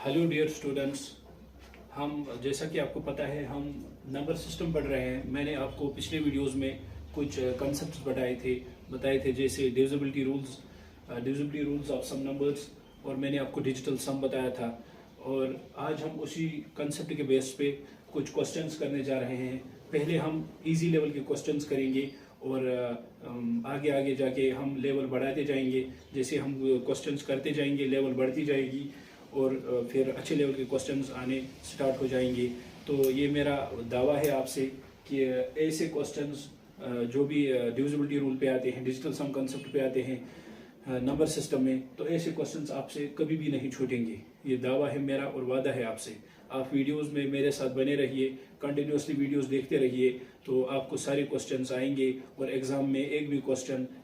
Hello dear students, हम जैसा कि आपको पता है हम नंबर सिस्टम पढ़ रहे हैं। मैंने आपको पिछले वीडियोस में कुछ कंसेप्ट्स बताए थे जैसे divisibility rules of some numbers, और मैंने आपको डिजिटल सम बताया था। और आज हम उसी कंसेप्ट के बेस पे कुछ क्वेश्चंस करने जा रहे हैं। पहले हम इजी लेवल के क्वेश्चंस करेंगे और आगे आगे जाके हम लेवल बढ़ाते जाएंगे। जैसे हम क्वेश्चंस करते जाएंगे लेवल बढ़ती जाएगी और फिर अच्छे लेवल के क्वेश्चंस आने स्टार्ट हो जाएंगे। तो ये मेरा दावा है आपसे कि ऐसे क्वेश्चंस जो भी डिविजिबिलिटी रूल पे आते हैं, डिजिटल सम कंसेप्ट पे आते हैं नंबर सिस्टम में, तो ऐसे क्वेश्चंस आपसे कभी भी नहीं छूटेंगे। ये दावा है मेरा और वादा है आपसे। आप वीडियोस में मेरे साथ बने रहिए, कंटिन्यूसली वीडियोस देखते रहिए, तो आपको सारे क्वेश्चंस आएंगे और एग्जाम में एक भी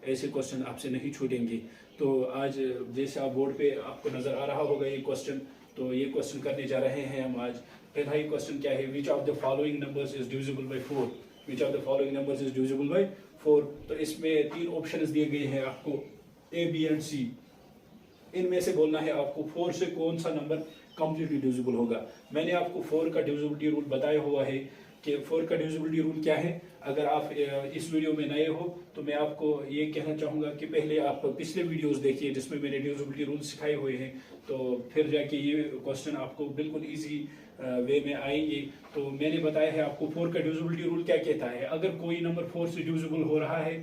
ऐसे क्वेश्चन आपसे नहीं छूटेंगे। तो आज जैसे आप बोर्ड पे आपको नजर आ रहा होगा ये क्वेश्चन, तो ये क्वेश्चन करने जा रहे हैं हम आज। पहला ही क्वेश्चन क्या है, which of the following numbers is divisible by 4। Which of the following numbers is divisible by 4। तो इसमें 3 ऑप्शंस दिए गए हैं आपको, ए, बी एंड सी। इनमें से बोलना है आपको 4 से कौन सा नंबर कंप्लीटली डिविजिबल होगा। मैंने आपको 4 का डिविजिबिलिटी रूल बताया हुआ है कि 4 का डिविजिबिलिटी रूल क्या है। अगर आप इस वीडियो में नए हो तो मैं आपको ये कहना चाहूँगा कि पहले आप पिछले वीडियोस देखिए जिसमें मैंने डिविजिबिलिटी रूल सिखाए हुए हैं, तो फिर जाके ये क्वेश्चन आपको बिल्कुल ईजी वे में आएंगे। तो मैंने बताया है आपको 4 का डिविजिबिलिटी रूल क्या कहता है। अगर कोई नंबर 4 से डिविजिबल हो रहा है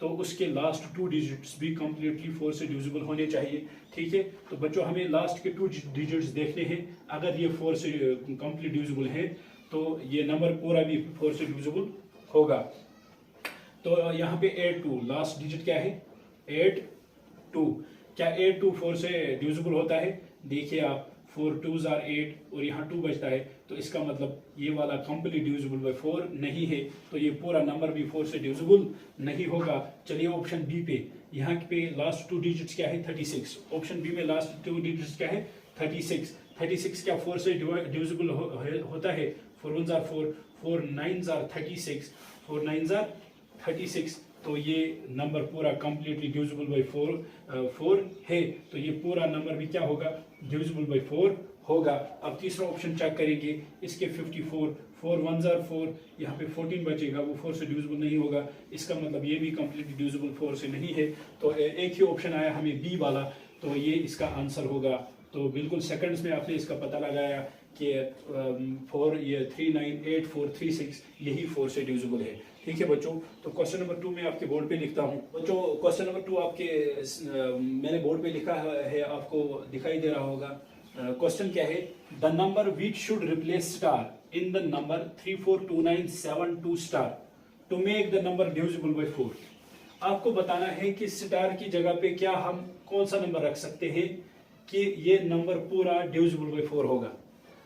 तो उसके लास्ट 2 डिजिट्स भी कंप्लीटली 4 से डिविजिबल होने चाहिए। ठीक है, तो बच्चों हमें लास्ट के 2 डिजिट्स देखने हैं। अगर ये 4 से कंप्लीट डिविजिबल है तो ये नंबर पूरा भी 4 से डिविजिबल होगा। तो यहाँ पे 8 लास्ट डिजिट क्या है, 8 क्या 8 4 से डिविजिबल होता है? देखिए आप, 4 2s are 8 और यहाँ 2 बचता है, तो इसका मतलब ये वाला कंप्लीट डिविजिबल बाय 4 नहीं है, तो ये पूरा नंबर भी 4 से डिविजिबल नहीं होगा। चलिए ऑप्शन बी पे, यहाँ पे लास्ट 2 डिजिट्स क्या है, 36। ऑप्शन बी में लास्ट 2 डिजिट्स क्या है, 36 क्या 4 से डिविजिबल होता है? 4 1s are 4, 4 9s are 36, 4 9s are 36। तो ये नंबर पूरा कंप्लीटली डिविजिबल बाय 4 है, तो ये पूरा नंबर भी क्या होगा, डिविजिबल बाय 4 होगा। अब तीसरा ऑप्शन चेक करेंगे, इसके 54, 4 1s are 4, यहाँ पे 14 बचेगा, वो 4 से डिविजिबल नहीं होगा। इसका मतलब ये भी कंप्लीटली डिविजिबल 4 से नहीं है। तो एक ही ऑप्शन आया हमें बी वाला, तो ये इसका आंसर होगा। तो बिल्कुल सेकंड्स में आपने इसका पता लगाया कि 4 ये 3 9 8 4 3 6 यही 4 से डिविजिबल है। ठीक है बच्चों, तो क्वेश्चन नंबर 2 मैं आपके बोर्ड पे लिखता हूँ। बच्चों क्वेश्चन नंबर 2 आपके मैंने बोर्ड पे लिखा है, आपको दिखाई दे रहा होगा। क्वेश्चन क्या है, the number which should replace star in the number 342972 star to make the number divisible by 4। आपको बताना है कि स्टार की जगह पे क्या हम कौन सा नंबर रख सकते हैं कि ये नंबर पूरा डिविजिबल बाय 4 होगा।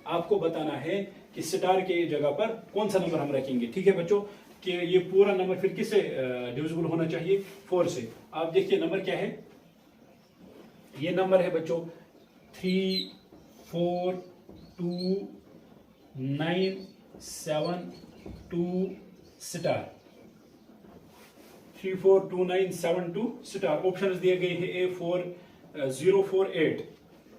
आपको बताना है कि स्टार के जगह पर कौन सा नंबर हम रखेंगे। ठीक है बच्चों, कि ये पूरा नंबर फिर किससे डिविजिबल होना चाहिए, 4 से। आप देखिए नंबर क्या है, ये नंबर है बच्चों 3 4 2 9 7 2 स्टार, 3 4 2 9 7 2 स्टार। ऑप्शन दिए गए हैं A 4 0 4 8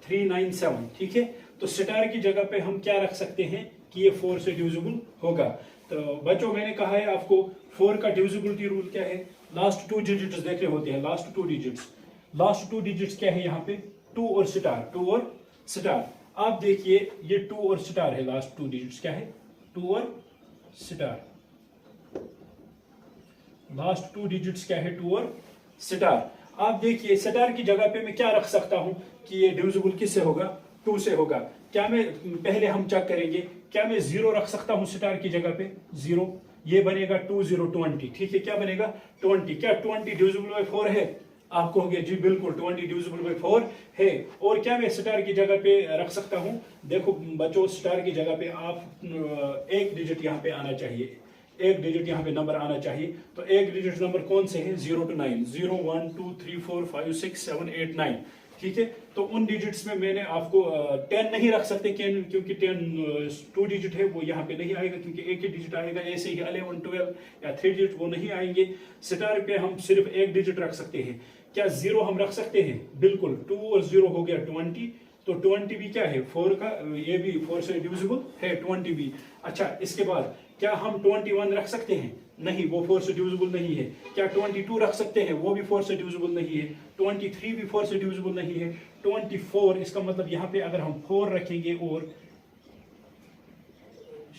3 9 7। ठीक है, तो स्टार की जगह पे हम क्या रख सकते हैं कि ये 4 से डिविजिबल होगा। तो बच्चों मैंने कहा है आपको 4 का डिविजिबिलिटी रूल क्या है, लास्ट 2 डिजिट्स देखने होते हैं। लास्ट 2 डिजिट्स क्या है यहाँ पे, 2 और स्टार। आप देखिए ये 2 और स्टार है, लास्ट 2 डिजिट्स क्या है, 2 और स्टार। लास्ट 2 डिजिट्स क्या है, 2 और स्टार। आप देखिए स्टार की जगह पे मैं क्या रख सकता हूं कि ये डिविजिबल किससे होगा, 2 से होगा। क्या मैं पहले हम चेक करेंगे, क्या मैं 0 रख सकता हूं स्टार की जगह पे, 0, ये बनेगा 2 0 20। ठीक है, क्या बनेगा 20। क्या 20 डिविजिबल बाय 4 है? आप कहोगे जी बिल्कुल 20 डिविजिबल बाय 4 है। और क्या मैं स्टार की जगह पे रख सकता हूं, देखो बच्चों स्टार की जगह पे आप एक डिजिट यहाँ पे आना चाहिए, एक डिजिट यहाँ पे नंबर आना चाहिए। तो एक डिजिट नंबर कौन से हैं, 0 to 9, 0 1 2 3 4 5 6 7 8 9। ठीक है, तो उन डिजिट्स में मैंने आपको 10 नहीं रख सकते क्योंकि 10 2 डिजिट है, वो यहाँ पे नहीं आएगा क्योंकि एक ही डिजिट आएगा। ऐसे ही 11 12 या 3 डिजिट वो नहीं आएंगे। स्टार पे हम सिर्फ एक डिजिट रख सकते हैं। क्या 0 हम रख सकते हैं? बिल्कुल, 2 और 0 हो गया 20, तो 20 भी क्या है 4 का, ये भी 4 से डिविजिबल है 20 भी। अच्छा इसके बाद क्या हम 21 रख सकते हैं? नहीं, वो 4 से डिविजिबल नहीं है। क्या 22 रख सकते हैं? वो भी 4 से डिविजिबल नहीं है। 23 भी 4 से डिविजिबल नहीं है। 24, इसका मतलब यहाँ पे अगर हम 4 रखेंगे, और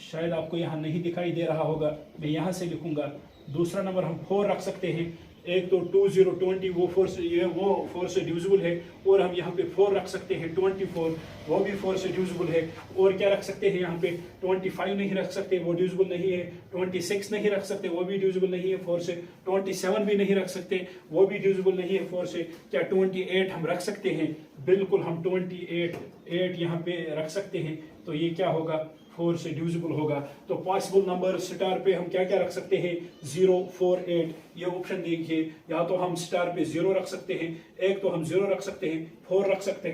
शायद आपको यहाँ नहीं दिखाई दे रहा होगा, मैं यहाँ से लिखूंगा, दूसरा नंबर हम 4 रख सकते हैं। एक तो 20 वो 4 से, ये वो 4 से डिविजिबल है, और हम यहाँ पे 4 रख सकते हैं 24, वो भी 4 से डिविजिबल है। और क्या रख सकते हैं यहाँ पे? 25 नहीं रख सकते, वो डिविजिबल नहीं है। 26 नहीं रख सकते, वो भी डिविजिबल नहीं है 4 से। 27 भी नहीं रख सकते, वो भी डिविजिबल नहीं है 4 से। क्या 28 हम रख सकते हैं? बिल्कुल, हम 28 यहाँ पे रख सकते हैं। तो ये क्या होगा? 4 से डिविजिबल होगा। तो पॉसिबल नंबर स्टार पे हम क्या क्या रख सकते हैं? 0, 4, 8। ये ऑप्शन देखिए, या तो हम स्टार पे 0 रख सकते हैं, एक तो हम 0 रख सकते हैं, 4 रख सकते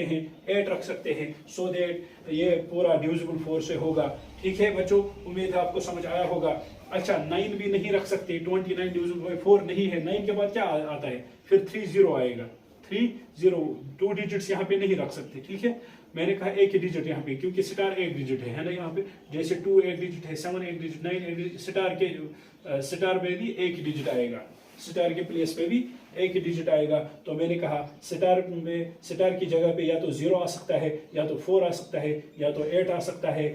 हैं, 8 रख सकते हैं, सो दैट ये पूरा डिविजिबल 4 से होगा। ठीक है बच्चों, उम्मीद है आपको समझ आया होगा। अच्छा 9 भी नहीं रख सकते, 29 डिविजिबल बाय 4 नहीं है। 9 के बाद क्या आता है? फिर 30 आएगा, 30, 2 डिजिट्स यहाँ पे नहीं रख सकते। ठीक है, मैंने कहा एक ही डिजिट यहाँ पे, क्योंकि स्टार एक डिजिट है ना यहाँ पे। जैसे 2 एक डिजिट है, 7 एक डिजिट, 9 एक डिजिट, स्टार पे भी एक ही डिजिट आएगा, स्टार के प्लेस पे भी एक ही डिजिट आएगा। तो मैंने कहा स्टार की जगह पे या तो 0 आ सकता है, या तो 4 आ सकता है, या तो 8 आ सकता है,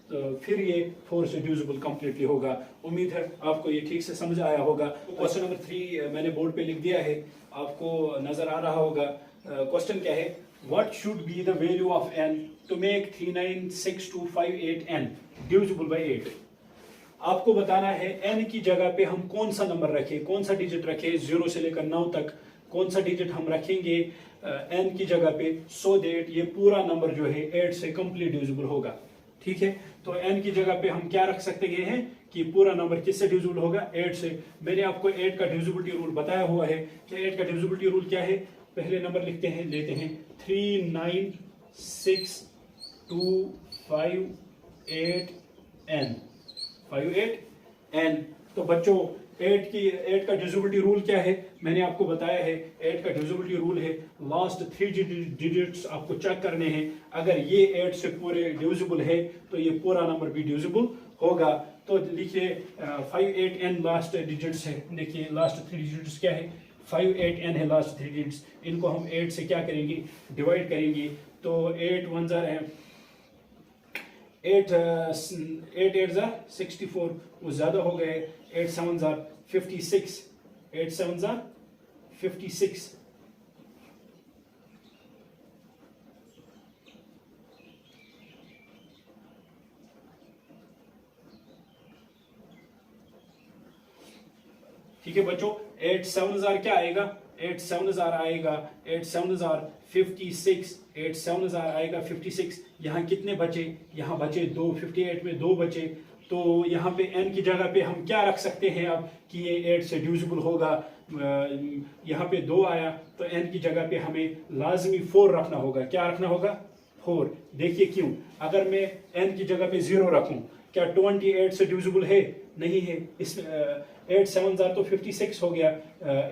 तो फिर ये 4 से डिविजिबल कंप्लीटली होगा। उम्मीद है आपको ये ठीक से समझ आया होगा। क्वेश्चन नंबर 3 मैंने बोर्ड पे लिख दिया है, आपको नजर आ रहा होगा। क्वेश्चन क्या है? What should be the value of n to make 396258n divisible by 8? आपको बताना है n की जगह पे हम कौन सा नंबर रखें, कौन सा डिजिट रखें, 0 से लेकर 9 तक कौन सा डिजिट हम रखेंगे n की जगह पे, सो दैट ये पूरा नंबर जो है 8 से कंप्लीट डिविजिबल होगा। ठीक है, तो n की जगह पे हम क्या रख सकते हैं कि पूरा नंबर किससे डिविजिबल होगा? 8 से। मैंने आपको 8 का डिविजिबिलिटी रूल बताया हुआ है कि 8 का डिविजिबिलिटी रूल क्या है। पहले नंबर लेते हैं 396258n 58n। तो बच्चों 8 का डिविजिबिलिटी रूल क्या है? मैंने आपको बताया है 8 का डिविजिबिलिटी रूल है लास्ट 3 डिजिट्स आपको चेक करने हैं। अगर ये 8 से पूरे डिविजिबल है तो ये पूरा नंबर भी डिविजिबल होगा। तो लिखिए 58n लास्ट डिजिट्स है। देखिए लास्ट 3 डिजिट्स क्या है? 58n है लास्ट 3 डिजिट्स। इनको हम 8 से क्या करेंगे? डिवाइड करेंगे। तो 8 1 है 8 8 64, वो ज्यादा हो गए। 8 7 56, 8 7 56। ठीक है बच्चों, 8 7 क्या आएगा? 8 7 आएगा 8 7 56, 8 7 आएगा 56। यहाँ कितने बचे? यहाँ बचे 2, 58 में 2 बचे। तो यहाँ पे n की जगह पे हम क्या रख सकते हैं अब कि ये 8 से डिविजिबल होगा? यहाँ पे 2 आया तो n की जगह पे हमें लाजमी 4 रखना होगा। क्या रखना होगा? 4। देखिए क्यों? अगर मैं n की जगह पे 0 रखूं, क्या 28 से डिविजिबल है? नहीं है। इसमें 8 7 तो 56 हो गया,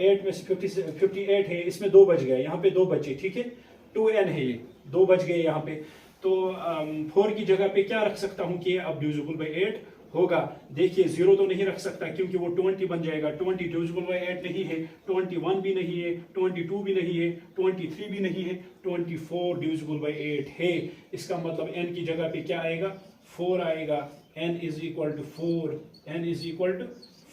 8 में से 58 है, इसमें 2 बच गया, यहाँ पे 2 बचे। ठीक है, 2n है, ये 2 बच गए यहाँ पे। तो 4 की जगह पे क्या रख सकता हूँ कि अब डिविजिबल बाय 8 होगा। देखिए 0 तो नहीं रख सकता क्योंकि वो 20 बन जाएगा। 20 डिविजिबल बाय 8 नहीं है, 21 भी नहीं है, 22 भी नहीं है, 23 भी नहीं है, 24 डिविजिबल बाय 8 है। इसका मतलब n की जगह पे क्या आएगा? 4 आएगा। n is equal to 4, n is equal to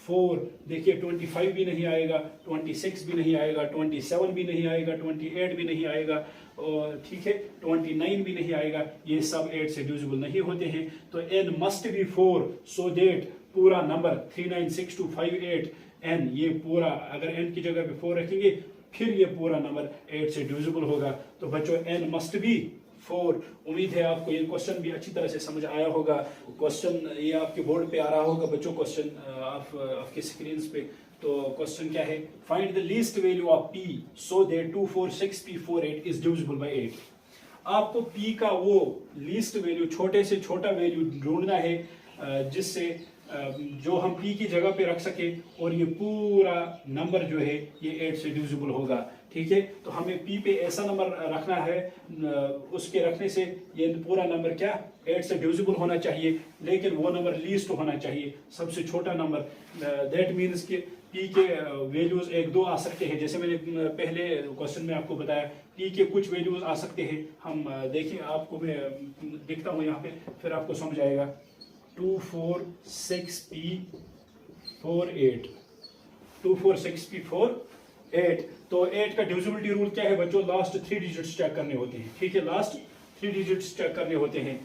4। देखिए 25 भी नहीं आएगा, 26 भी नहीं आएगा, 27 भी नहीं आएगा, 28 भी नहीं आएगा, और ठीक है 29 भी नहीं आएगा। ये सब 8 से डिविजिबल नहीं होते हैं। तो n must be 4 so that पूरा नंबर 396258n, ये पूरा अगर n की जगह पे 4 रखेंगे फिर ये पूरा नंबर 8 से डिविजिबल होगा। तो बच्चों n मस्ट बी 4। उम्मीद है आपको ये क्वेश्चन भी अच्छी तरह से समझ आया होगा। क्वेश्चन ये आपके बोर्ड पे आ रहा होगा बच्चों, क्वेश्चन आपके स्क्रीन पे। तो क्वेश्चन क्या है? Find the least value of p so that 246p48 is divisible by 8। आपको p का वो लीस्ट वैल्यू, छोटे से छोटा वैल्यू ढूंढना है जिससे जो हम p की जगह पे रख सके और ये पूरा नंबर जो है ये 8 से डिविजिबल होगा। ठीक है, तो हमें p पे ऐसा नंबर रखना है, उसके रखने से ये पूरा नंबर क्या 8 से डिविजिबल होना चाहिए, लेकिन वो नंबर लीस्ट होना चाहिए, सबसे छोटा नंबर। दैट मीन्स कि p के वैल्यूज 1 2 आ सकते हैं, जैसे मैंने पहले क्वेश्चन में आपको बताया p के कुछ वैल्यूज आ सकते हैं। हम देखिए, आपको मैं दिखता हूँ यहाँ पे, फिर आपको समझ आएगा। 2 4 6 p 4 8 2 4 6 p 4 8। तो 8 का डिविजिबिलिटी रूल क्या है बच्चों? लास्ट 3 डिजिट्स चेक करने होते हैं। ठीक है, लास्ट 3 डिजिट्स चेक करने होते हैं।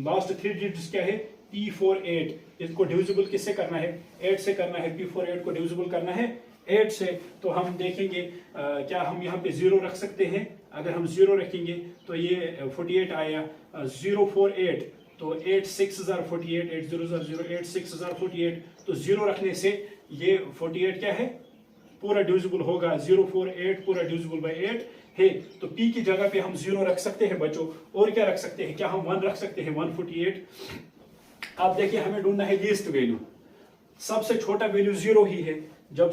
लास्ट 3 डिजिट्स क्या है? p4 8। इसको डिविजिबल किससे करना है? 8 से करना है। p4 8 को डिविजिबल करना है 8 से। तो हम देखेंगे क्या हम यहाँ पे 0 रख सकते हैं? अगर हम 0 रखेंगे तो ये 48 आया। 0 4 8, तो 8 6 48, 8 0 0, 8 6 48। तो 0 रखने से ये 48 क्या है? पूरा डिविजिबल होगा। 0 4 8 पूरा डिविजिबल बाय 8 है। तो p की जगह पे हम 0 रख सकते हैं बच्चों। और क्या रख सकते हैं? क्या हम 1 रख सकते हैं? 148। आप देखिए, हमें ढूंढना है लीस्ट वैल्यू। सबसे छोटा वैल्यू 0 ही है। जब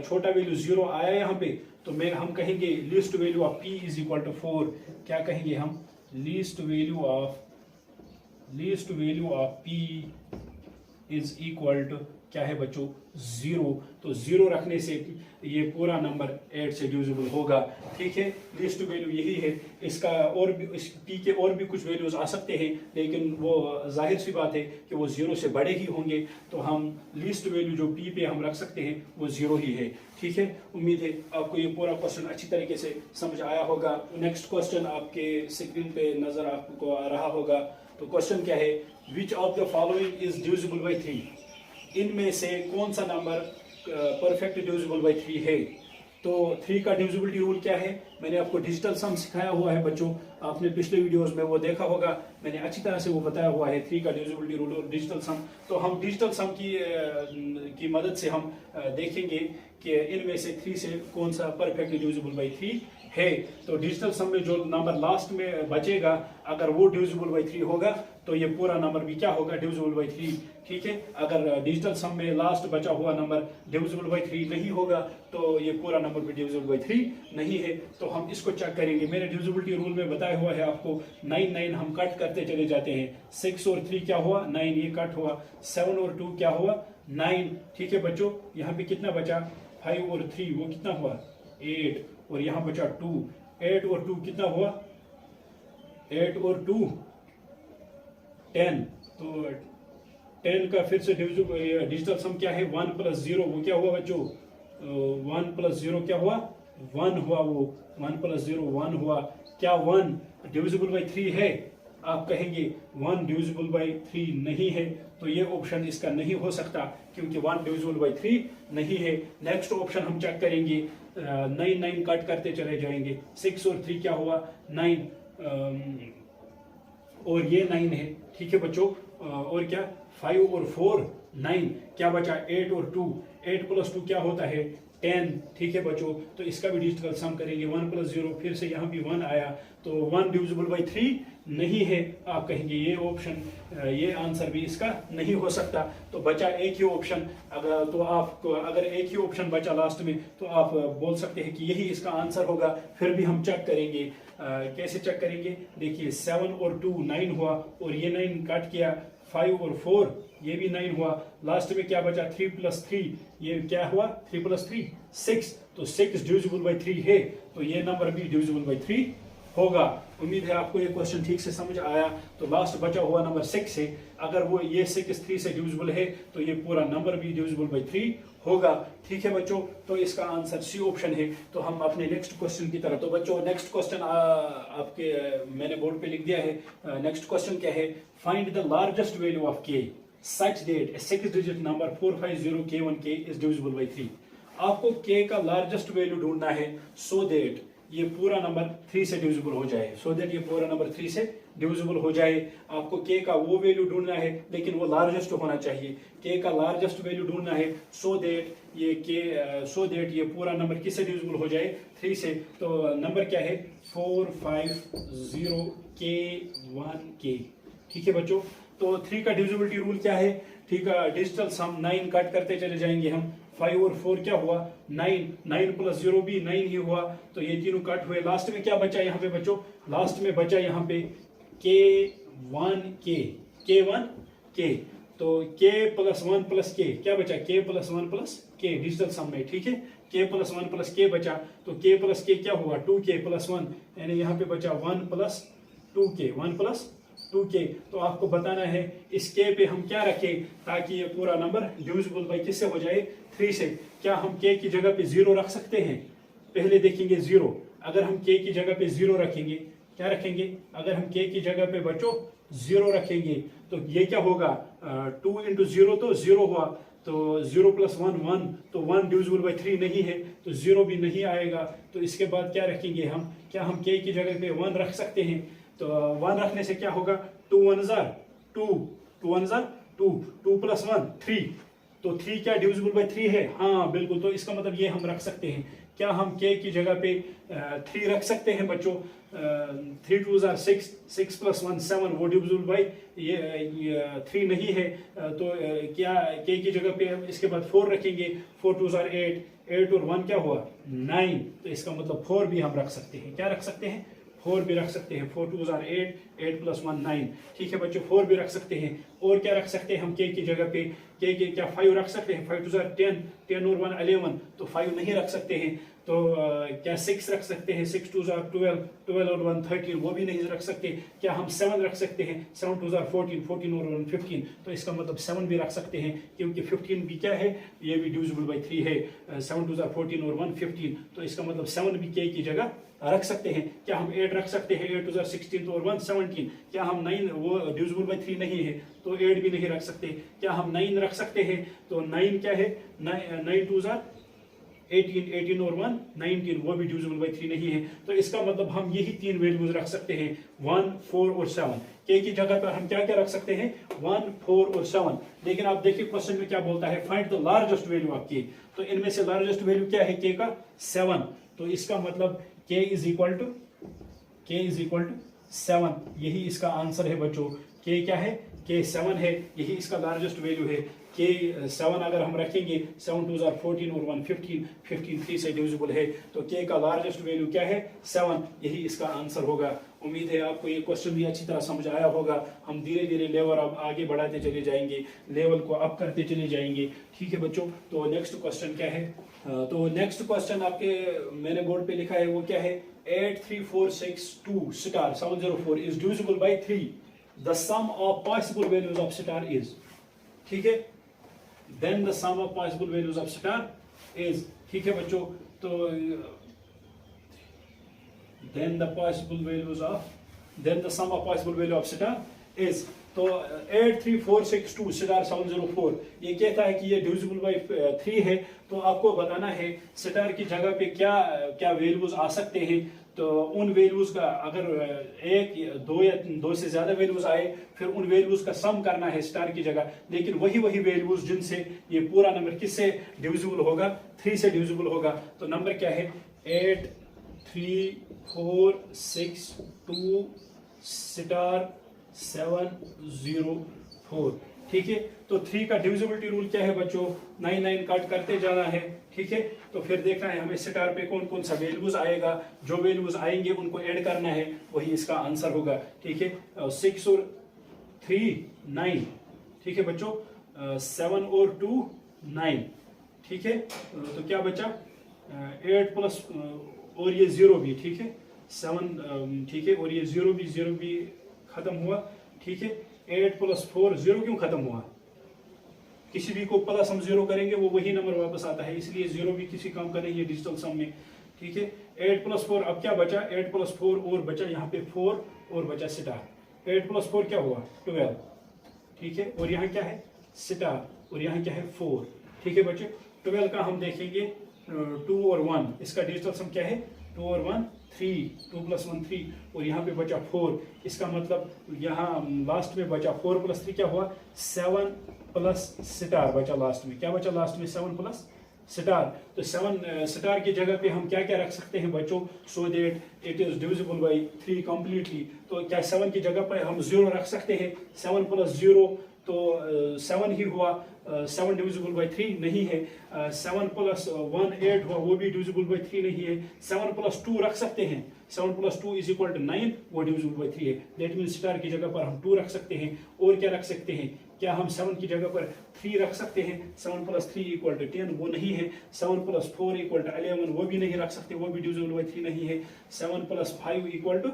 छोटा वैल्यू 0 आया यहाँ पे, तो हम कहेंगे least value of p is equal to 4। क्या कहेंगे हम? Least value of p is equal to क्या है बच्चों? 0। तो 0 रखने से ये पूरा नंबर 8 से डिविजिबल होगा। ठीक है, लीस्ट वैल्यू यही है। इसका और भी, इस p के और भी कुछ वैल्यूज आ सकते हैं, लेकिन वो जाहिर सी बात है कि वो 0 से बड़े ही होंगे। तो हम लीस्ट वैल्यू जो p पे हम रख सकते हैं वो 0 ही है। ठीक है, उम्मीद है आपको ये पूरा क्वेश्चन अच्छी तरीके से समझ आया होगा। नेक्स्ट क्वेश्चन आपके स्क्रीन पे नजर आपको आ रहा होगा। तो क्वेश्चन क्या है? Which of the following is divisible by 3? इनमें से कौन सा नंबर परफेक्ट डिविजिबल बाय 3 है? तो 3 का डिविजिबिलिटी रूल क्या है? मैंने आपको डिजिटल सम सिखाया हुआ है बच्चों। आपने पिछले वीडियोस में वो देखा होगा, मैंने अच्छी तरह से वो बताया हुआ है 3 का डिविजिबिलिटी रूल और डिजिटल सम। तो हम डिजिटल सम की मदद से हम देखेंगे कि इनमें से 3 से कौन सा परफेक्ट डिविजिबल बाय 3 है। तो डिजिटल सम में जो नंबर लास्ट में बचेगा, अगर वो डिविजिबल बाय 3 होगा तो ये पूरा नंबर भी क्या होगा? Divisible by 3। ठीक है, अगर डिजिटल सम में लास्ट बचा हुआ नंबर डिविजिबल बाय 3 नहीं होगा तो ये पूरा नंबर भी डिविजिबल बाय 3 नहीं है। तो हम इसको चेक करेंगे। मैंने डिविजिबिलिटी रूल में बताया हुआ है आपको। 9 9 हम कट करते चले जाते हैं। 6 और 3 क्या हुआ? 9, ये कट हुआ। 7 और 2 क्या हुआ? 9। ठीक है बच्चों, यहाँ पे कितना बचा? 5 और 3 वो कितना हुआ? 8। और यहाँ बचा 2। 8 और 2 कितना हुआ? 8 और 2 10। तो 10 का फिर से डिजिटल सम क्या है? 1 + 0 वो क्या हुआ बच्चों? 1 + 0 क्या हुआ? 1 हुआ। वो 1 + 0 1 हुआ। क्या 1 डिविजिबल बाय 3 है? आप कहेंगे 1 डिविजिबल बाय 3 नहीं है, तो ये ऑप्शन इसका नहीं हो सकता, क्योंकि 1 डिविजिबल बाय 3 नहीं है। नेक्स्ट ऑप्शन हम चेक करेंगे। 9 9 कट करते चले जाएंगे। 6 और 3 क्या हुआ? 9। और ये 9 है। ठीक है बच्चों, और क्या? 5 और 4 9। क्या बचा? 8 और 2। 8 + 2 क्या होता है? 10। ठीक है बच्चों, तो इसका भी डिजिटल सम करेंगे। 1 + 0 फिर से यहाँ भी 1 आया, तो 1 डिविजिबल बाय 3 नहीं है। आप कहेंगे ये ऑप्शन, ये आंसर भी इसका नहीं हो सकता। तो बचा एक ही ऑप्शन। अगर एक ही ऑप्शन बचा लास्ट में, तो आप बोल सकते हैं कि यही इसका आंसर होगा। फिर भी हम चेक करेंगे। कैसे चेक करेंगे? देखिए, 7 और 2 9 हुआ, और ये 9 काट किया। 5 और 4 ये भी 9 हुआ। लास्ट में क्या बचा? 3 + 3 ये क्या हुआ? 3 + 3 6। तो 6 डिविजिबल बाय 3 है, तो ये नंबर भी डिविजिबल बाय 3 होगा। उम्मीद है आपको ये क्वेश्चन ठीक से समझ आया। तो लास्ट बचा हुआ नंबर 6 है। अगर वो ये 6 3 से डिविजिबल है, तो ये पूरा नंबर भी डिविजिबल बाय 3 होगा। ठीक है बच्चों, तो इसका आंसर सी ऑप्शन है। तो हम अपने नेक्स्ट क्वेश्चन की तरफ। तो बच्चों, नेक्स्ट क्वेश्चन आपके मैंने बोर्ड पे लिख दिया है। नेक्स्ट क्वेश्चन क्या है? Find the largest value of k such that a 6-digit number 450k1k is divisible by 3। आपको k का लार्जेस्ट वैल्यू ढूंढना है, सो दैट ये पूरा नंबर 3 से डिविजिबल हो जाए। ये पूरा नंबर 3 से डिविजिबल हो जाए। आपको k का वो वैल्यू ढूंढना है, लेकिन वो लार्जेस्ट होना चाहिए। k का लार्जेस्ट वैल्यू ढूंढना है, सो दैट ये पूरा नंबर किससे डिविजिबल हो जाए? 3 से। तो नंबर क्या है? 450k1k। ठीक है बच्चों, तो 3 का डिविजिबिलिटी रूल क्या है? ठीक है, डिजिटल सम 9 कट करते चले जाएंगे हम। 5 और 4 क्या हुआ? 9, 9 प्लस 0 भी 9 ही हुआ, तो ये तीनों कट हुए। लास्ट में क्या बचा यहाँ पे बच्चों? लास्ट में बचा यहाँ पे K1K, K1K, तो K प्लस 1 प्लस K क्या बचा? K plus 1 plus K digital sum में, ठीक है, K प्लस 1 प्लस K बचा, तो K प्लस K क्या हुआ? 2K प्लस 1, यानी यहाँ पे बचा 1 प्लस 2K, 1 प्लस 2K। तो आपको बताना है इस K पे हम क्या रखें ताकि ये पूरा नंबर डिविजिबल बाई किससे हो जाए? 3 से। क्या हम K की जगह पे 0 रख सकते हैं? पहले देखेंगे 0। अगर हम K की जगह पे 0 रखेंगे, क्या रखेंगे? अगर हम K की जगह पे बच्चों 0 रखेंगे तो ये क्या होगा? 2 इंटू 0 तो 0 हुआ, तो 0 प्लस 1 1, तो 1 डिविजिबल बाई 3 नहीं है, तो 0 भी नहीं आएगा। तो इसके बाद क्या रखेंगे हम? क्या हम K की जगह पे 1 रख सकते हैं? तो 1 रखने से क्या होगा? 2 1 2, 2 1 2, 2 प्लस 1 3, तो 3 क्या डिविजिबल बाई 3 है? हाँ बिल्कुल, तो इसका मतलब ये हम रख सकते हैं। क्या हम K की जगह पे 3 रख सकते हैं बच्चों? 3 2 6, 6 प्लस 1 7, वो डिविजिबल बाई ये 3 नहीं है, तो क्या K की जगह पे हम इसके बाद 4 रखेंगे। 4 2 8, 8 और 1 क्या हुआ? 9, तो इसका मतलब 4 भी हम रख सकते हैं। क्या रख सकते हैं? 4 भी रख सकते हैं। 4 2 8, 8 प्लस 1 9, ठीक है बच्चों, 4 भी रख सकते हैं। और क्या रख सकते हैं हम K की जगह पे? K के क्या 5 रख सकते हैं? 5 2 10, 10 और 1 11, तो 5 नहीं रख सकते हैं। तो क्या 6 रख सकते हैं? 6 2 12, 12 और 1 13, वो भी नहीं रख सकते। क्या हम 7 रख सकते हैं? 7 2 14, 14 और 1 15, तो इसका मतलब 7 भी रख सकते हैं, क्योंकि 15 भी क्या है? ये भी डिविजिबल बाई 3 है। 7 2 14 और 1 15, तो इसका मतलब 7 भी K की जगह रख सकते हैं। क्या हम 8 रख सकते हैं? 8 2 16 और 1 17। क्या हम 9, वो डिविजिबल बाई 3 नहीं है, तो 8 भी नहीं रख सकते। क्या हम 9 रख सकते हैं? तो 9 क्या है? 9 2 18, 18 और 1 19, वो भी डिविजिबल बाई 3 नहीं है। तो इसका मतलब हम यही 3 वैल्यूज रख सकते हैं, 1 4 और 7। K की जगह पर हम क्या क्या रख सकते हैं? 1 4 और 7। लेकिन आप देखिए क्वेश्चन में क्या बोलता है? Find the largest value of K। तो इनमें से लार्जेस्ट वैल्यू क्या है K का? 7। तो इसका मतलब K इज इक्वल टू 7, यही इसका आंसर है बच्चों। K क्या है? K 7 है, यही इसका लार्जेस्ट वैल्यू है। K 7 अगर हम रखेंगे, 7 2 14 और 1 15, 15 3 से डिविजिबल है, तो K का लार्जेस्ट वैल्यू क्या है? 7, यही इसका आंसर होगा। उम्मीद है आपको ये क्वेश्चन भी अच्छी तरह समझ आया होगा। हम धीरे धीरे लेवल अब आगे बढ़ाते चले जाएंगे, लेवल को अप करते चले जाएंगे, ठीक है बच्चों। तो नेक्स्ट क्वेश्चन क्या है? तो नेक्स्ट क्वेश्चन आपके मैंने बोर्ड पे लिखा है, वो क्या है? 8 3 4 6 2 star 704 is divisible by 3। The sum of possible values of star is, ठीक है, then the sum of possible values of star is, ठीक है बच्चों। तो then the sum of possible value of star is, तो 8 3 4 6 2 स्टार 704, ये कहता है कि ये डिविजिबल बाई 3 है। तो आपको बताना है स्टार की जगह पे क्या क्या वैल्यूज आ सकते हैं। तो उन वैल्यूज का अगर 1 2 या 2 से ज्यादा वैल्यूज आए, फिर उन वैल्यूज का सम करना है स्टार की जगह, लेकिन वही वैल्यूज जिनसे ये पूरा नंबर किससे डिविजिबल होगा? 3 से डिविजिबल होगा। तो नंबर क्या है? 8 3 4 6 2 स्टार 704, ठीक है। तो 3 का डिविजिबिलिटी रूल क्या है बच्चों? 9 9 काट करते जाना है, ठीक है। तो फिर देखना है हमें स्टार पे कौन कौन सा वैल्यूज आएगा, जो वैल्यूज आएंगे उनको ऐड करना है, वही इसका आंसर होगा, ठीक है। 6 और 3 9, ठीक है बच्चों। 7 और 2 9, ठीक है। तो क्या बचा? 8 प्लस और ये 0 भी, ठीक है, 7, ठीक है, और ये 0 भी खत्म हुआ, ठीक है। 8 प्लस 4, 0 क्यों खत्म हुआ? किसी भी को प्लस हम 0 करेंगे वो वही नंबर वापस आता है, इसलिए 0 भी किसी काम का नहीं है डिजिटल सम में, ठीक है। 8 प्लस 4, अब क्या बचा? 8 प्लस 4 और बचा यहाँ पे 4 और बचा स्टार। 8 प्लस 4 क्या हुआ? 12, ठीक है, और यहाँ क्या है? स्टार, और यहाँ क्या है? 4, ठीक है बच्चे। 12 का हम देखेंगे 2 और 1, इसका डिजिटल सम क्या है? 2 और 1 3, 2 प्लस 1 3, और यहाँ पे बचा 4। इसका मतलब यहाँ लास्ट में बचा 4 प्लस 3 क्या हुआ? 7 प्लस स्टार बचा लास्ट में। क्या बचा लास्ट में? 7 प्लस स्टार, तो 7 स्टार की जगह पे हम क्या क्या रख सकते हैं बच्चों, सो that it is divisible by 3 completely. तो क्या 7 की जगह पर हम 0 रख सकते हैं, 7 प्लस 0 तो 7 ही हुआ, 7 डिविजिबल बाई 3 नहीं है, 7 प्लस 1 8 हुआ, वो भी डिविजिबल बाई 3 नहीं है, 7 प्लस 2 रख सकते हैं, 7 प्लस 2 इज इक्वल टू 9, वो डिविजिबल बाई 3 है। दैट मीन्स स्टार की जगह पर हम 2 रख सकते हैं। और क्या रख सकते हैं, क्या हम 7 की जगह पर 3 रख सकते हैं, 7 प्लस 3 इक्वल टू 10, वो नहीं है, 7 प्लस 4 इक्वल टू 11, वो भी नहीं रख सकते, वो भी डिविजिबल बाई 3 नहीं है, 7 प्लस 5 इक्वल टू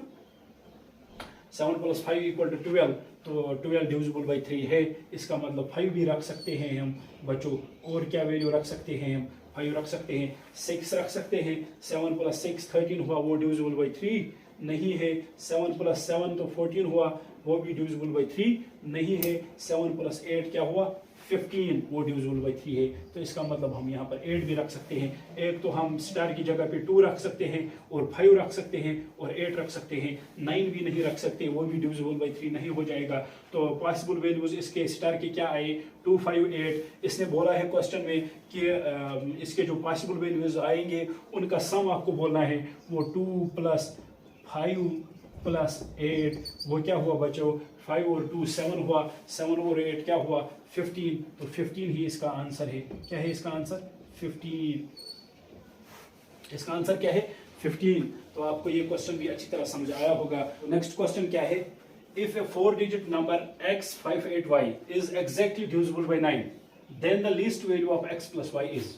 12, तो 12 डिविजिबल बाई 3 है, इसका मतलब 5 भी रख सकते हैं हम बच्चों। और क्या वैल्यू रख सकते हैं हम, 5 रख सकते हैं, 6 रख सकते हैं, 7 प्लस 6 13 हुआ, वो डिविजिबल बाई 3 नहीं है, 7 प्लस 7 तो 14 हुआ, वो भी डिविजिबल बाई 3 नहीं है, 7 प्लस 8 क्या हुआ 15, वो डिविजिबल बाई 3 है। तो इसका मतलब हम यहाँ पर 8 भी रख सकते हैं। एक तो हम स्टार की जगह पे 2 रख सकते हैं, और 5 रख सकते हैं, और 8 रख सकते हैं, 9 भी नहीं रख सकते, वो भी डिविजिबल बाई 3 नहीं हो जाएगा। तो पॉसिबल वैल्यूज इसके स्टार के क्या आए, 2 5 8। इसने बोला है क्वेश्चन में कि इसके जो पॉसिबल वैल्यूज आएंगे उनका सम आपको बोलना है, वो 2 प्लस 5 प्लस 8, वो क्या हुआ बच्चों, 5 और 2 7 हुआ, 7 और 8 क्या हुआ 15, तो 15 ही इसका आंसर है। क्या है इसका आंसर 15, इसका आंसर क्या है 15। तो आपको ये क्वेश्चन भी अच्छी तरह समझ आया होगा। नेक्स्ट क्वेश्चन क्या है, if a 4 digit number x58y is exactly divisible by 9, then the least value of x plus y is.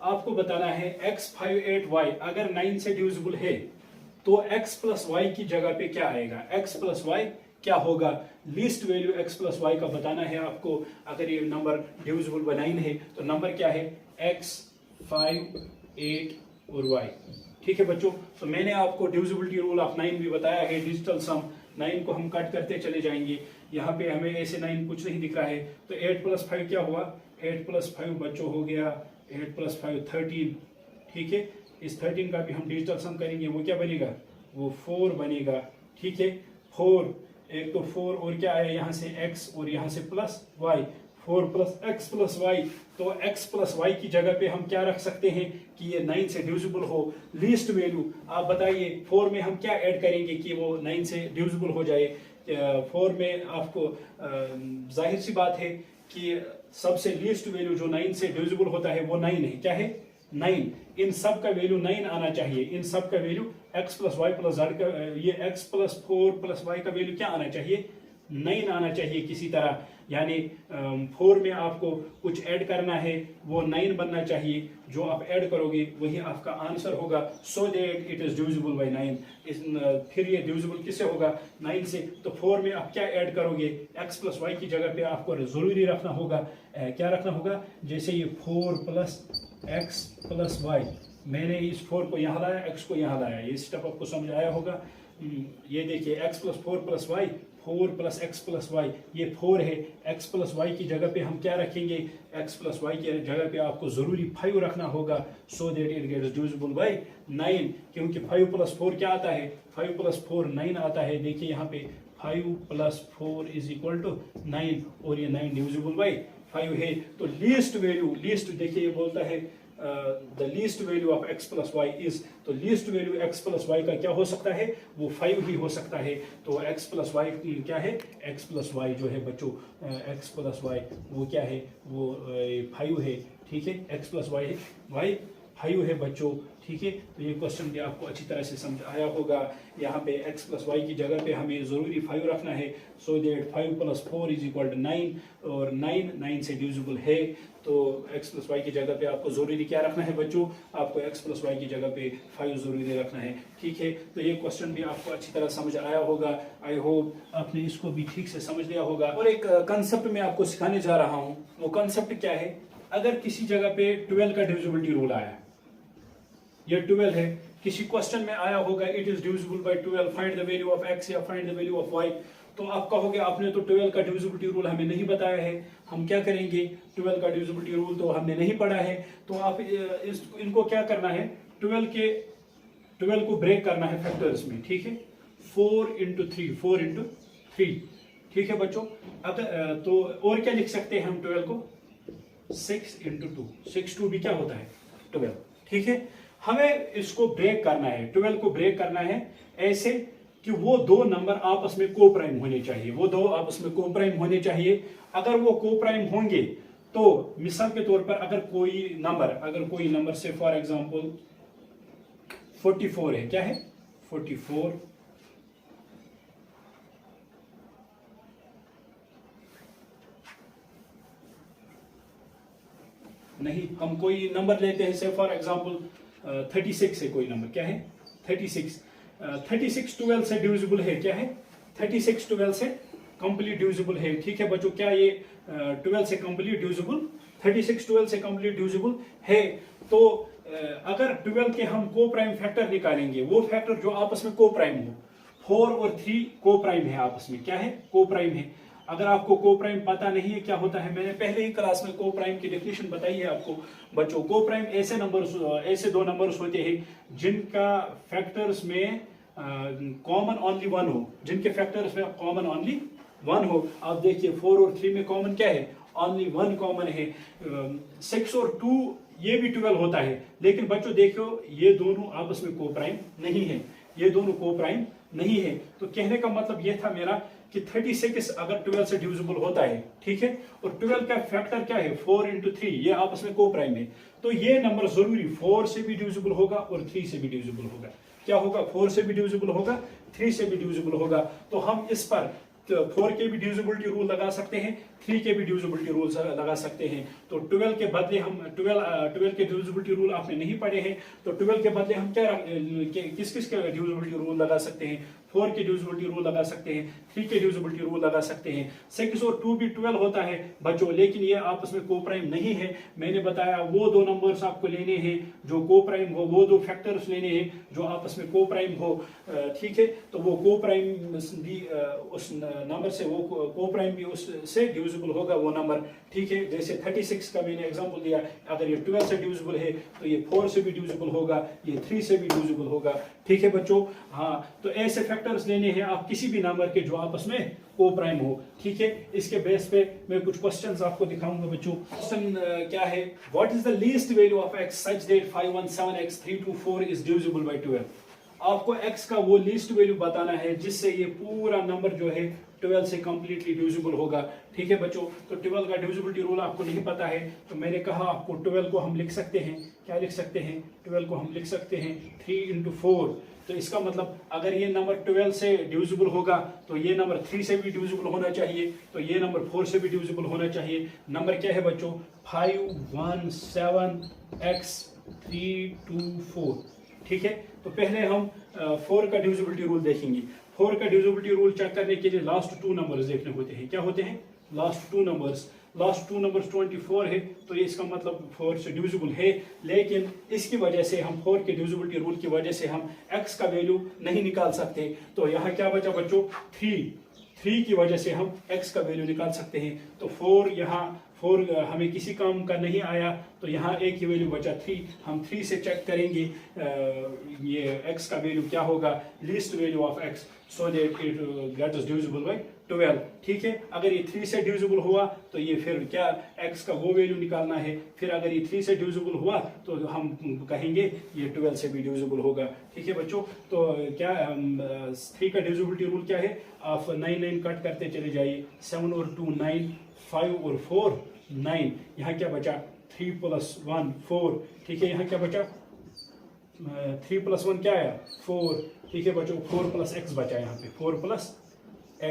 आपको बताना है x58y अगर 9 से डिविजिबल है तो x प्लस वाई की जगह पे क्या आएगा, x प्लस वाई क्या होगा, least value x plus y का बताना है आपको। अगर ये नंबर डिविजिबल बाय 9 है तो नंबर क्या है x 5 8 और y। ठीक है बच्चों, तो मैंने आपको डिविजिबिलिटी रूल ऑफ 9 भी बताया है, डिजिटल सम 9 को हम कट करते चले जाएंगे। यहाँ पे हमें ऐसे 9 कुछ नहीं दिख रहा है, तो 8 प्लस 5 क्या हुआ, 8 प्लस 5 बच्चों हो गया 8 प्लस 5 13। ठीक है, इस 13 का भी हम डिजिटल सम करेंगे, वो क्या बनेगा, वो 4 बनेगा। ठीक है, 4, एक तो 4 और क्या आया यहाँ से x और यहाँ से plus y, 4 plus x plus y। तो x प्लस y की जगह पे हम क्या रख सकते हैं कि ये 9 से डिविजिबल हो। लीस्ट वैल्यू आप बताइए 4 में हम क्या ऐड करेंगे कि वो 9 से डिविजिबल हो जाए। 4 में आपको जाहिर सी बात है कि सबसे लीस्ट वैल्यू जो 9 से डिविजिबल होता है वो 9 है। क्या है 9, इन सब का वैल्यू 9 आना चाहिए, इन सब का value x plus y plus z का, ये x प्लस 4 प्लस वाई का वैल्यू क्या आना चाहिए 9 आना चाहिए किसी तरह। यानी 4 में आपको कुछ ऐड करना है, वो 9 बनना चाहिए, जो आप ऐड करोगे वही आपका आंसर होगा। So that it is divisible by 9। फिर ये डिविजिबल किससे होगा 9 से, तो 4 में आप क्या ऐड करोगे, x प्लस वाई की जगह पे आपको जरूरी रखना होगा, क्या रखना होगा, जैसे ये 4 प्लस x प्लस वाई, मैंने इस 4 को यहाँ लाया, x को यहाँ लाया, ये स्टेप आपको समझ आया होगा। ये देखिए x plus 4 plus y, 4 plus x plus y, ये 4 है, x प्लस वाई की जगह पे हम क्या रखेंगे, x प्लस वाई की जगह पे आपको जरूरी 5 रखना होगा, so that it gets divisible by 9। क्योंकि 5 प्लस 4 क्या आता है, 5 प्लस 4 9 आता है। देखिए यहाँ पे 5 प्लस 4 इज इक्वल टू 9, और ये 9 डिविजिबल बाय 5 है। तो लीस्ट वैल्यू, लीस्ट देखिए ये बोलता है the least value of x plus y is, तो least value x plus y का क्या हो सकता है, वो 5 ही हो सकता है। तो x प्लस वाई क्या है, x प्लस वाई जो है बच्चों, x प्लस वाई वो क्या है, वो 5 है। ठीक है, x प्लस वाई 5 है बच्चों। ठीक है, तो ये क्वेश्चन भी आपको अच्छी तरह से समझ आया होगा। यहाँ पे x प्लस वाई की जगह पे हमें ज़रूरी 5 रखना है, so that 5 plus 4 is equal to 9, और 9 से डिविजिबल है। तो x प्लस वाई की जगह पे आपको ज़रूरी क्या रखना है बच्चों, आपको x प्लस वाई की जगह पे 5 ज़रूरी रखना है। ठीक है, तो ये क्वेश्चन भी आपको अच्छी तरह समझ आया होगा। आई होप आपने इसको भी ठीक से समझ लिया होगा। और एक कंसेप्ट मैं आपको सिखाने जा रहा हूँ, वो कंसेप्ट क्या है, अगर किसी जगह पे 12 का डिविजिबिलिटी रूल आया, ये 12 है, किसी क्वेश्चन में आया होगा it is divisible by 12, find the value of x या find the value of y, तो आप कहोगे आपने तो 12 का डिविजिबिलिटी रूल हमें नहीं बताया है, हम क्या करेंगे, 12 का डिविजिबिलिटी रूल तो हमने नहीं पढ़ा है। तो आप इनको क्या करना है, 12 को ब्रेक करना है फैक्टर्स में। ठीक है, 4 into 3, 4 into 3। ठीक है बच्चों, अब तो और क्या लिख सकते हैं हम 12 को, 6 इंटू 2, 6 2 भी क्या होता है 12। ठीक है, हमें इसको ब्रेक करना है, 12 को ब्रेक करना है ऐसे कि वो दो नंबर आपस में को प्राइम होने चाहिए, वो दो आपस में को प्राइम होने चाहिए। अगर वो को प्राइम होंगे तो मिसाल के तौर पर अगर कोई नंबर से फॉर एग्जांपल 44 है, क्या है 44, नहीं, हम कोई नंबर लेते हैं से फॉर एग्जांपल 36 है कोई नंबर, क्या है 36, 36 12 से डिविजिबल है, क्या है 36 12 से कंप्लीट डिविजिबल है। ठीक है बच्चों, क्या ये 12 से कंप्लीट डिविजिबल, 36 12 से कंप्लीट डिविजिबल है। तो अगर 12 के हम को प्राइम फैक्टर निकालेंगे, वो फैक्टर जो आपस में को प्राइम हो, 4 और 3 को प्राइम है आपस में, क्या है को प्राइम है। अगर आपको को प्राइम पता नहीं है क्या होता है, मैंने पहले ही क्लास में को प्राइम की डेफिनेशन बताई है आपको बच्चों। को प्राइम ऐसे नंबर्स, ऐसे दो नंबर्स होते हैं जिनका फैक्टर्स में कॉमन ओनली 1 हो, जिनके फैक्टर्स में कॉमन ओनली 1 हो। आप देखिए 4 और 3 में कॉमन क्या है, ओनली 1 कॉमन है। 6 और 2 ये भी 12 होता है, लेकिन बच्चों देखो ये दोनों आपस में को प्राइम नहीं है, ये दोनों को प्राइम नहीं है। तो कहने का मतलब ये था मेरा कि 36 अगर 12 से डिविजिबल होता है, ठीक है, और 12 का फैक्टर क्या है 4 इंटू 3, ये आपस में को प्राइम है, तो ये नंबर जरूरी 4 से भी डिविजिबल होगा और 3 से भी डिविजिबल होगा। क्या होगा, 4 से भी डिविजिबल होगा, 3 से भी डिविजिबल होगा। तो हम इस पर 4 के भी डिविजिबिलिटी रूल लगा सकते हैं, 3 के भी डिविजिबिलिटी रूल लगा सकते हैं। तो 12 के बदले हम 12 के डिविजिबिलिटी रूल आपने नहीं पढ़े हैं, तो 12 के बदले हम क्या किस किस के डिविजिबिलिटी रूल लगा सकते हैं, 4 के डिविजिबिलिटी रूल लगा सकते हैं, 3 के डिविजिबिलिटी रूल लगा सकते हैं। 6 और 2 भी 12 होता है बच्चों, लेकिन ये आपस में को प्राइम नहीं है। मैंने बताया वो दो नंबर्स आपको लेने हैं जो को प्राइम हो, वो दो फैक्टर्स लेने हैं जो आपस में को प्राइम हो। ठीक है, तो वो को प्राइम भी उस नंबर से, वो को प्राइम भी उससे डिविजिबल होगा वो नंबर। ठीक है, जैसे 36 का मैंने एग्जांपल दिया, अगर ये 12 से डिविजिबल है तो ये 4 से भी डिविजिबल होगा, ये 3 से भी डिविजिबल होगा। ठीक है बच्चों, हाँ, तो ऐसे फैक्टर्स लेने हैं आप किसी भी नंबर के जो आपस में को प्राइम हो। ठीक है, इसके बेस पे मैं कुछ क्वेश्चंस आपको दिखाऊंगा बच्चों। क्वेश्चन क्या है, what is the least value of x such that 517x324 is divisible by 12। आपको x का वो लीस्ट वैल्यू बताना है जिससे ये पूरा नंबर जो है 12 से कंप्लीटली डिविजिबल होगा। ठीक है बच्चों, तो 12 का डिविजिबिलिटी रूल आपको नहीं पता है, तो मैंने कहा आपको 12 को हम लिख सकते हैं, क्या लिख सकते हैं, 12 को हम लिख सकते हैं 3 इंटू 4। तो इसका मतलब अगर ये नंबर 12 से डिविजिबल होगा तो ये नंबर 3 से भी डिविजिबल होना चाहिए, तो ये नंबर 4 से भी डिविजिबल होना चाहिए। नंबर क्या है बच्चों, 517x324। ठीक है, तो पहले हम 4 का डिविजिबिलिटी रूल देखेंगे। 4 का डिविजिबिलिटी रूल चेक करने के लिए लास्ट 2 नंबर्स देखने होते हैं। क्या होते हैं लास्ट 2 नंबर्स, लास्ट 2 नंबर्स 24 है, तो ये इसका मतलब 4 से डिविजिबल है। लेकिन इसकी वजह से हम 4 के डिविजिबिलिटी रूल की वजह से हम x का वैल्यू नहीं निकाल सकते। तो यहाँ क्या बचा बच्चों, 3 की वजह से हम x का वैल्यू निकाल सकते हैं। तो 4 यहाँ 4 हमें किसी काम का नहीं आया, तो यहाँ एक ही वैल्यू बचा 3। हम 3 से चेक करेंगे ये x का वैल्यू क्या होगा, least value of x, so that it gets divisible by 12। ठीक है, अगर ये 3 से डिविजिबल हुआ तो ये फिर क्या x का वो वैल्यू निकालना है। फिर अगर ये 3 से डिविजिबल हुआ तो हम कहेंगे ये 12 से भी डिविजिबल होगा। ठीक है बच्चों, तो क्या 3 का डिविजिबिलिटी रूल क्या है, आप 9 कट करते चले जाइए, 7 और 2 9, 5 और 4 9, यहाँ क्या बचा 3 + 1 4। ठीक है, यहाँ क्या बचा 3 + 1 क्या आया 4। ठीक है बच्चों, 4 + x बचा यहाँ पे, 4 +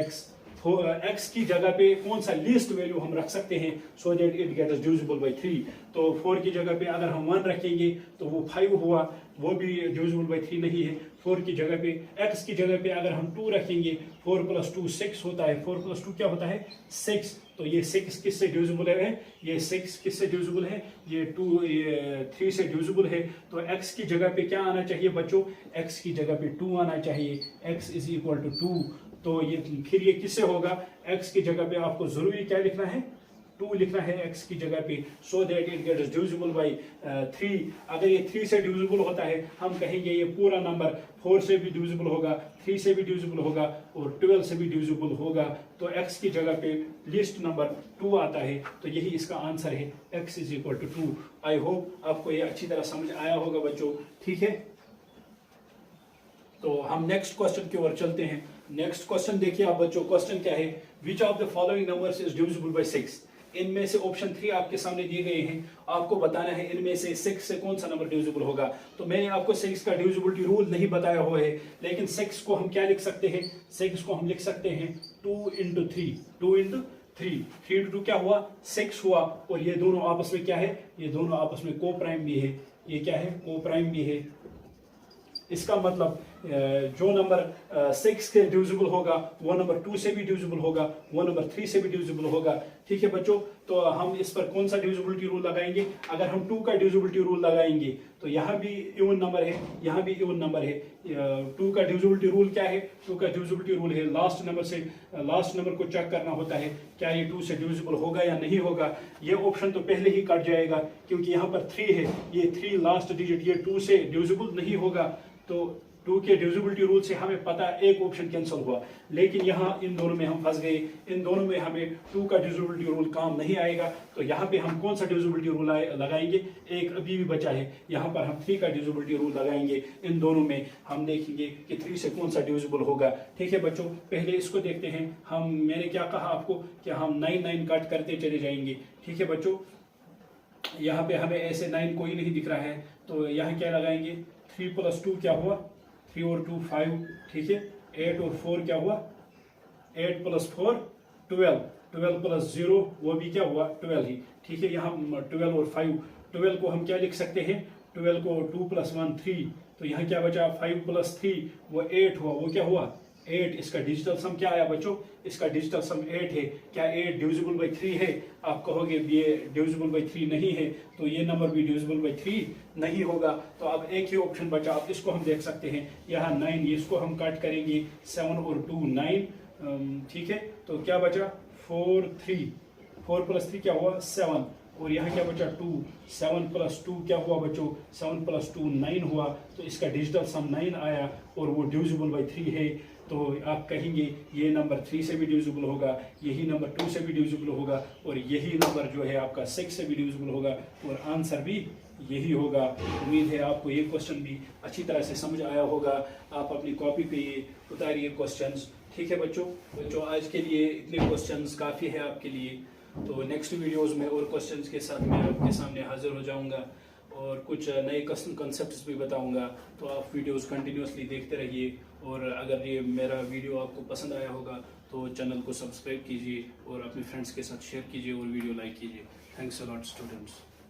x। x की जगह पे कौन सा लीस्ट वैल्यू हम रख सकते हैं, so that it gets divisible by 3। तो 4 की जगह पे अगर हम 1 रखेंगे तो वो 5 हुआ, वो भी डिविजिबल बाय 3 नहीं है। 4 की जगह पे, x की जगह पे अगर हम 2 रखेंगे, 4 + 2 6 होता है, 4 + 2 क्या होता है 6। तो ये 6 किससे डिविजिबल है, ये 6 किससे डिविजिबल है, ये 3 से डिविजिबल है। तो x की जगह पे क्या आना चाहिए बच्चों, x की जगह पे 2 आना चाहिए, x = 2। तो ये फिर ये किससे होगा, x की जगह पे आपको जरूरी क्या लिखना है 2 लिखना है x की जगह पे, so that it gets divisible by 3। अगर ये 3 से डिविजिबल होता है हम कहेंगे ये पूरा नंबर 4 से भी डिविजिबल होगा, 3 से भी डिविजिबल होगा और 12 से भी डिविजिबल होगा। तो x की जगह पे लिस्ट नंबर 2 आता है, तो यही इसका आंसर है, x is equal to 2। I hope आपको ये अच्छी तरह समझ आया होगा बच्चों, ठीक है। तो हम नेक्स्ट क्वेश्चन की ओर चलते हैं। नेक्स्ट क्वेश्चन देखिए आप बच्चों, क्वेश्चन क्या है, which of the following numbers is divisible by 6। इनमें से ऑप्शन 3 आपके सामने दिए गए हैं, आपको बताना है इनमें से 6 से कौन सा नंबर डिविजिबल होगा। तो मैंने आपको 6 का डिविजिबिलिटी रूल नहीं बताया हुआ है, लेकिन 6 को हम क्या लिख सकते हैं, 6 को हम लिख सकते हैं 2 into 3, 2 into 3, 3 into 2 क्या हुआ, 6 हुआ। और ये दोनों आपस में क्या है, ये दोनों आपस में को प्राइम भी है, ये क्या है, को प्राइम भी है। इसका मतलब जो नंबर 6 के डिविजिबल होगा वो नंबर 2 से भी डिविजिबल होगा, वो नंबर 3 से भी डिविजिबल होगा, ठीक है बच्चों। तो हम इस पर कौन सा डिविजिबिलिटी रूल लगाएंगे, अगर हम 2 का डिविजिबिलिटी रूल लगाएंगे तो यहाँ भी इवन नंबर है, यहाँ भी इवन नंबर है। 2 का डिविजिबिलिटी रूल क्या है, 2 का डिविजिबिलिटी रूल है लास्ट नंबर से लास्ट नंबर को चेक करना होता है, क्या ये 2 से डिविजिबल होगा या नहीं होगा। ये ऑप्शन तो पहले ही कट जाएगा क्योंकि यहाँ पर 3 है, ये 3 लास्ट डिजिट ये 2 से डिविजिबल नहीं होगा। तो 2 के डिविजिबिलिटी रूल से हमें पता एक ऑप्शन कैंसिल हुआ, लेकिन यहाँ इन दोनों में हम फंस गए, इन दोनों में हमें 2 का डिविजिबिलिटी रूल काम नहीं आएगा। तो यहाँ पे हम कौन सा डिविजिबिलिटी रूल लगाएंगे, एक अभी भी बचा है, यहाँ पर हम 3 का डिविजिबिलिटी रूल लगाएंगे। इन दोनों में हम देखेंगे कि 3 से कौन सा डिविजिबल होगा, ठीक है बच्चों। पहले इसको देखते हैं हम, मैंने क्या कहा आपको कि हम 9 9 कट करते चले जाएंगे, ठीक है बच्चों। यहाँ पे हमें ऐसे 9 कोई नहीं दिख रहा है, तो यहाँ क्या लगाएंगे, 3 + 2 क्या हुआ, 3 और 2 5, ठीक है। 8 और 4 क्या हुआ, 8 + 4 12, 12 + 0 वो भी क्या हुआ 12 ही, ठीक है। यहाँ 12 और 5, 12 को हम क्या लिख सकते हैं, 12 को 2 + 1 3, तो यहाँ क्या बचा 5 + 3 वो 8 हुआ, वो क्या हुआ 8। इसका डिजिटल सम क्या आया बच्चों, इसका डिजिटल सम 8 है। क्या 8 डिविजिबल बाय 3 है, आप कहोगे ये डिविजिबल बाय 3 नहीं है, तो ये नंबर भी डिविजिबल बाय 3 नहीं होगा। तो अब एक ही ऑप्शन बचा, अब इसको हम देख सकते हैं, यहाँ 9, इसको हम काट करेंगे, 7 और 2 9, ठीक है। तो क्या बचा 4 3, 4 + 3 क्या हुआ 7, और यहाँ क्या बचा 2, 7 + 2 क्या हुआ बच्चों, 7 + 2 9 हुआ। तो इसका डिजिटल सम 9 आया और वो डिविजिबल बाय 3 है। तो आप कहेंगे ये नंबर 3 से भी डिविजिबल होगा, यही नंबर 2 से भी डिविजिबल होगा, और यही नंबर जो है आपका 6 से भी डिविजिबल होगा, और आंसर भी यही होगा। उम्मीद है आपको ये क्वेश्चन भी अच्छी तरह से समझ आया होगा। आप अपनी कॉपी पे ये उतारिए क्वेश्चंस, ठीक है बच्चों। आज के लिए इतने क्वेश्चंस काफ़ी है आपके लिए। तो नेक्स्ट वीडियोस में और क्वेश्चंस के साथ मैं आपके सामने हाजिर हो जाऊंगा और कुछ नए कंसेप्ट्स भी बताऊंगा। तो आप वीडियोस कंटिन्यूसली देखते रहिए, और अगर ये मेरा वीडियो आपको पसंद आया होगा तो चैनल को सब्सक्राइब कीजिए और अपने फ्रेंड्स के साथ शेयर कीजिए और वीडियो लाइक कीजिए। Thanks a lot students.